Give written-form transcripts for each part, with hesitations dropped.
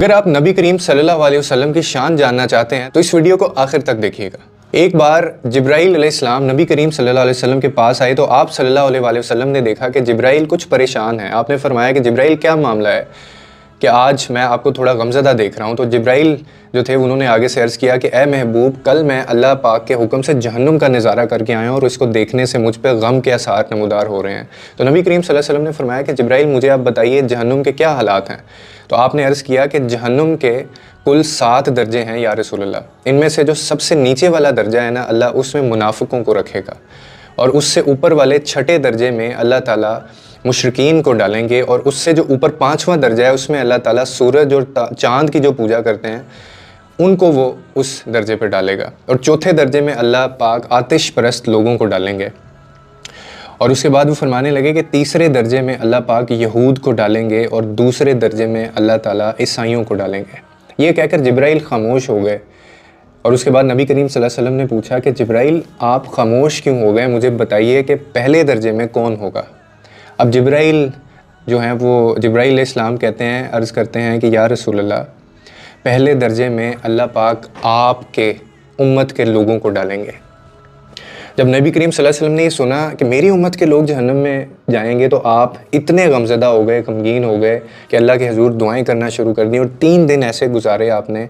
اگر آپ نبی کریم صلی اللہ علیہ وسلم کی شان جاننا چاہتے ہیں تو اس ویڈیو کو آخر تک دیکھیے گا۔ ایک بار جبرائیل علیہ السلام نبی کریم صلی اللہ علیہ وسلم کے پاس آئے تو آپ صلی اللہ علیہ وسلم نے دیکھا کہ جبرائیل کچھ پریشان ہیں۔ آپ نے فرمایا کہ جبرائیل کیا معاملہ ہے کہ آج میں آپ کو تھوڑا غمزدہ دیکھ رہا ہوں۔ تو جبرائیل جو تھے انہوں نے آگے سے عرض کیا کہ اے محبوب، کل میں اللہ پاک کے حکم سے جہنم کا نظارہ کر کے آیا ہوں اور اس کو دیکھنے سے مجھ پہ غم کے اثار نمودار ہو رہے ہیں۔ تو نبی کریم صلی اللہ علیہ وسلم نے فرمایا کہ جبرائیل مجھے آپ بتائیے جہنم کے کیا حالات ہیں؟ تو آپ نے عرض کیا کہ جہنم کے کل 7 درجے ہیں یا رسول اللہ، ان میں سے جو سب سے نیچے والا درجہ ہے نا، اللہ اس میں منافقوں کو رکھے گا، اور اس سے اوپر والے 6 درجے میں اللہ تعالیٰ مشرکین کو ڈالیں گے، اور اس سے جو اوپر 5واں درجہ ہے اس میں اللہ تعالیٰ سورج اور چاند کی جو پوجا کرتے ہیں ان کو وہ اس درجے پہ ڈالے گا، اور 4تھے درجے میں اللہ پاک آتش پرست لوگوں کو ڈالیں گے۔ اور اس کے بعد وہ فرمانے لگے کہ 3رے درجے میں اللہ پاک یہود کو ڈالیں گے، اور 2سرے درجے میں اللہ تعالیٰ عیسائیوں کو ڈالیں گے۔ یہ کہہ کر جبرائیل خاموش ہو گئے، اور اس کے بعد نبی کریم صلی اللہ علیہ وسلم نے پوچھا کہ جبرائیل آپ خاموش کیوں ہو گئے؟ مجھے بتائیے کہ پہلے درجے میں کون ہوگا؟ اب جبرائیل جو ہیں وہ جبرائیل علیہ السلام کہتے ہیں، عرض کرتے ہیں کہ یا رسول اللہ، پہلے درجے میں اللہ پاک آپ کے امت کے لوگوں کو ڈالیں گے۔ جب نبی کریم صلی اللہ علیہ وسلم نے یہ سنا کہ میری امت کے لوگ جہنم میں جائیں گے تو آپ اتنے غمزدہ ہو گئے، غمگین ہو گئے کہ اللہ کے حضور دعائیں کرنا شروع کر دیں، اور 3 دن ایسے گزارے آپ نے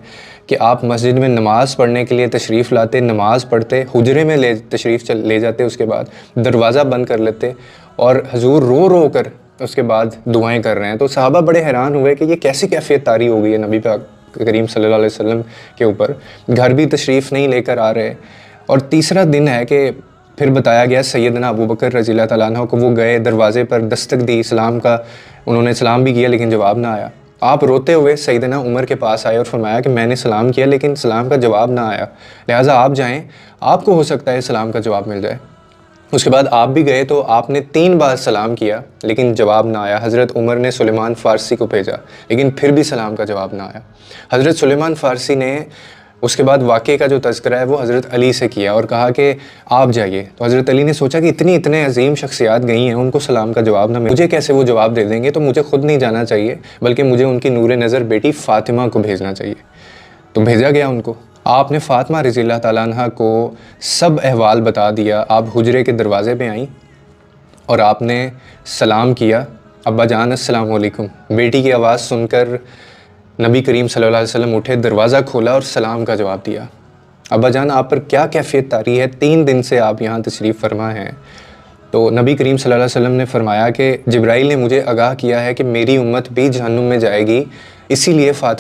کہ آپ مسجد میں نماز پڑھنے کے لیے تشریف لاتے، نماز پڑھتے، حجرے میں تشریف لے جاتے، اس کے بعد دروازہ بند کر لیتے، اور حضور رو رو کر اس کے بعد دعائیں کر رہے ہیں۔ تو صحابہ بڑے حیران ہوئے کہ یہ کیسی کیفیت طاری ہو گئی ہے نبی پاک کریم صلی اللہ علیہ وسلم کے اوپر، گھر بھی تشریف نہیں لے کر آ رہے۔ اور تیسرا دن ہے کہ پھر بتایا گیا سیدنا ابو بکر رضی اللہ تعالیٰ عنہ کو، وہ گئے دروازے پر دستک دی، اسلام کا انہوں نے سلام بھی کیا لیکن جواب نہ آیا۔ آپ روتے ہوئے سیدنا عمر کے پاس آئے اور فرمایا کہ میں نے سلام کیا لیکن سلام کا جواب نہ آیا، لہٰذا آپ جائیں، آپ کو ہو سکتا ہے سلام کا جواب مل جائے۔ اس کے بعد آپ بھی گئے تو آپ نے 3 بار سلام کیا لیکن جواب نہ آیا۔ حضرت عمر نے سلیمان فارسی کو بھیجا لیکن پھر بھی سلام کا جواب نہ آیا۔ حضرت سلیمان فارسی نے اس کے بعد واقعے کا جو تذکرہ ہے وہ حضرت علی سے کیا اور کہا کہ آپ جائیے۔ تو حضرت علی نے سوچا کہ اتنے عظیم شخصیات گئی ہیں، ان کو سلام کا جواب نہ ملے، مجھے کیسے وہ جواب دے دیں گے؟ تو مجھے خود نہیں جانا چاہیے بلکہ مجھے ان کی نور نظر بیٹی فاطمہ کو بھیجنا چاہیے۔ تو بھیجا گیا ان کو۔ آپ نے فاطمہ رضی اللہ تعالیٰ عنہ کو سب احوال بتا دیا۔ آپ حجرے کے دروازے پہ آئیں اور آپ نے سلام کیا، ابا جان السلام علیکم۔ بیٹی کی آواز سن کر نبی کریم صلی اللہ علیہ وسلم اٹھے، دروازہ کھولا اور سلام کا جواب دیا۔ ابا جان آپ پر کیا کیفیت طاری ہے؟ 3 دن سے آپ یہاں تشریف فرما ہیں۔ تو نبی کریم صلی اللہ علیہ وسلم نے فرمایا کہ جبرائیل نے مجھے آگاہ کیا ہے کہ میری امت بھی جہنم میں جائے گی، اسی لیے فاطمہ